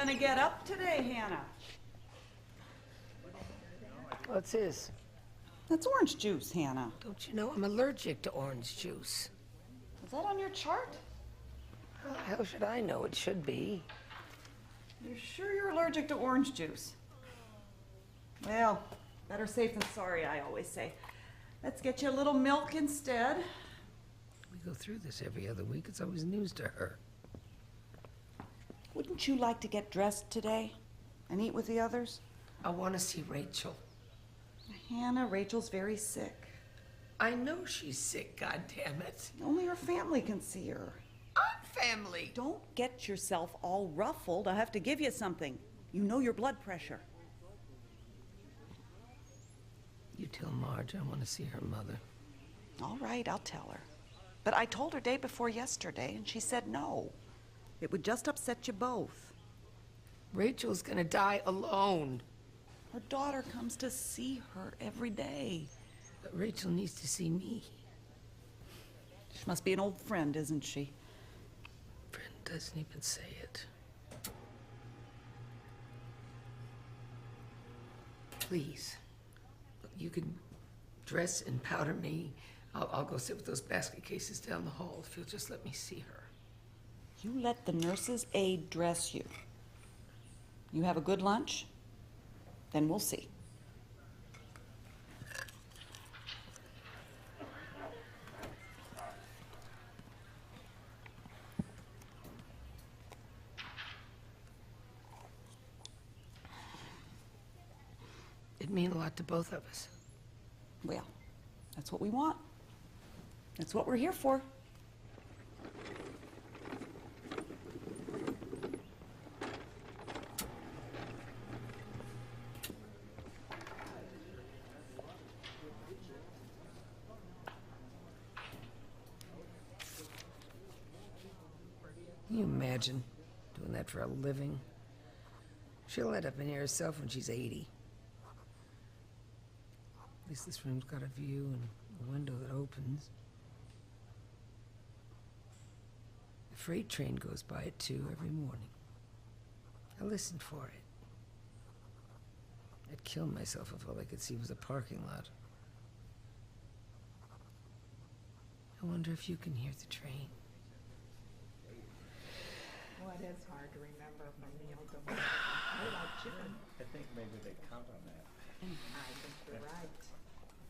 gonna get up today, Hannah? What's this? That's orange juice, Hannah. Don't you know I'm allergic to orange juice? Is that on your chart? How the hell should I know? It should be. You're sure you're allergic to orange juice? Well, better safe than sorry, I always say. Let's get you a little milk instead. We go through this every other week. It's always news to her. Wouldn't you like to get dressed today and eat with the others? I want to see Rachel. Hannah, Rachel's very sick. I know she's sick, goddammit. Only her family can see her. I'm family. Don't get yourself all ruffled. I have to give you something. You know your blood pressure. You tell Marge I want to see her mother. All right, I'll tell her. But I told her day before yesterday, and she said no. It would just upset you both. Rachel's gonna die alone. Her daughter comes to see her every day. But Rachel needs to see me. She must be an old friend, isn't she? Friend doesn't even say it. Please. You can dress and powder me. I'll go sit with those basket cases down the hall if you'll just let me see her. You let the nurse's aide dress you. You have a good lunch? Then we'll see. It'd mean a lot to both of us. Well, that's what we want. That's what we're here for. Can you imagine doing that for a living? She'll end up in here herself when she's 80. At least this room's got a view and a window that opens. The freight train goes by it too every morning. I listen for it. I'd kill myself if all I could see was a parking lot. I wonder if you can hear the train. Well, it is hard to remember from meal to meal. What about chicken? I think maybe they count on that. I think you're right.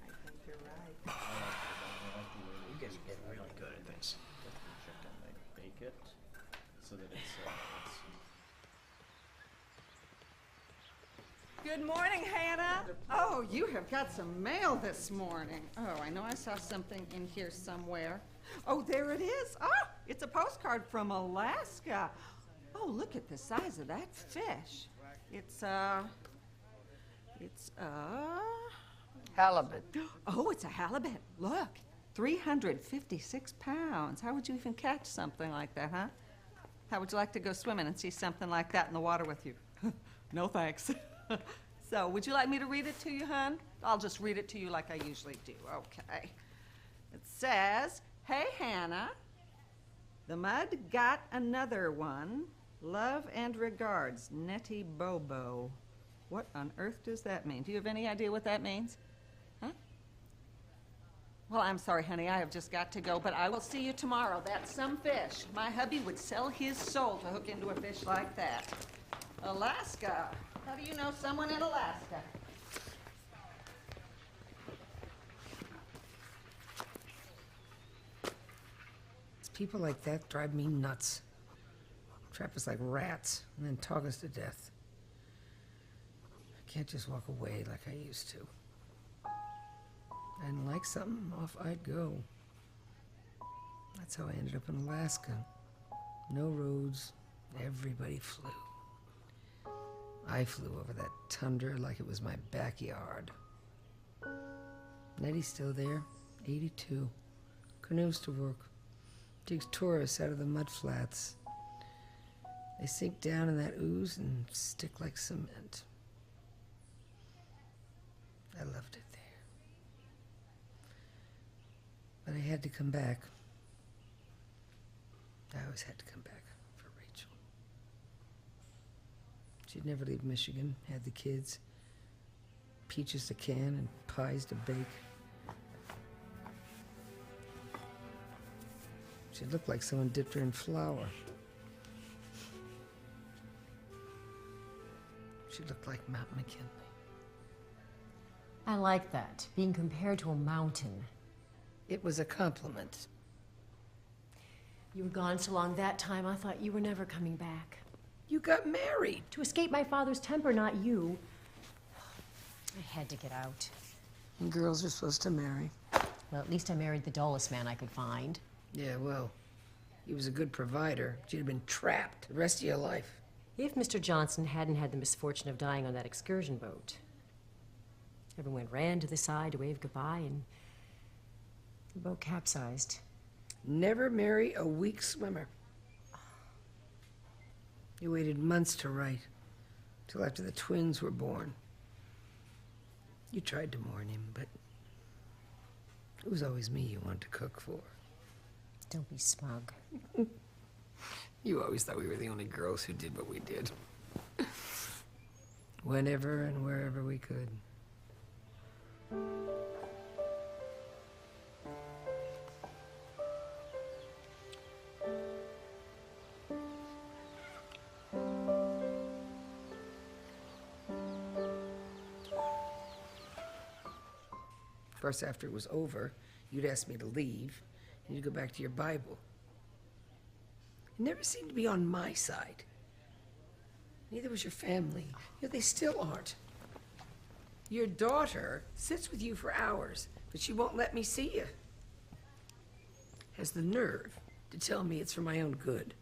I think you're right. You guys get really good at this. Chicken, they bake it so that it's. Good morning, Hannah. Oh, you have got some mail this morning. Oh, I know I saw something in here somewhere. Oh, there it is. Oh, it's a postcard from Alaska. Oh, look at the size of that fish. It's Halibut. Oh, it's a halibut. Look, 356 pounds. How would you even catch something like that, huh? How would you like to go swimming and see something like that in the water with you? No, thanks. So, would you like me to read it to you, hon? I'll just read it to you like I usually do. Okay. It says, "Hey, Hannah, the mud got another one. Love and regards, Nettie Bobo." What on earth does that mean? Do you have any idea what that means? Huh? Well, I'm sorry, honey. I have just got to go, but I will see you tomorrow. That's some fish. My hubby would sell his soul to hook into a fish like that. Alaska. How do you know someone in Alaska? It's people like that drive me nuts. Trap us like rats and then talk us to death. I can't just walk away like I used to. I didn't like something, off I'd go. That's how I ended up in Alaska. No roads, everybody flew. I flew over that tundra like it was my backyard. Nettie's still there, 82. Canoes to work. Digs tourists out of the mud flats. They sink down in that ooze and stick like cement. I loved it there. But I had to come back. I always had to come back for Rachel. She'd never leave Michigan, had the kids. Peaches to can and pies to bake. She looked like someone dipped her in flour. She looked like Mount McKinley. I like that, being compared to a mountain. It was a compliment. You were gone so long that time, I thought you were never coming back. You got married. To escape my father's temper, not you. I had to get out. And girls are supposed to marry. Well, at least I married the dullest man I could find. Yeah, well, he was a good provider. But you'd have been trapped the rest of your life. If Mr. Johnson hadn't had the misfortune of dying on that excursion boat, everyone ran to the side to wave goodbye, and the boat capsized. Never marry a weak swimmer. You waited months to write, till after the twins were born. You tried to mourn him, but it was always me you wanted to cook for. Don't be smug. You always thought we were the only girls who did what we did. Whenever and wherever we could. Of course, after it was over, you'd ask me to leave, and you'd go back to your Bible. You never seemed to be on my side. Neither was your family. You know, they still aren't. Your daughter sits with you for hours, but she won't let me see you. Has the nerve to tell me it's for my own good.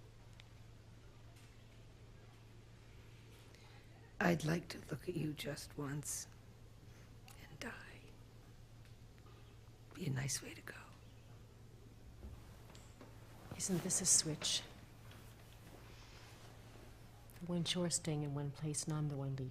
I'd like to look at you just once and die. Be a nice way to go. Isn't this a switch? One shore staying in one place, and I'm the one leaving.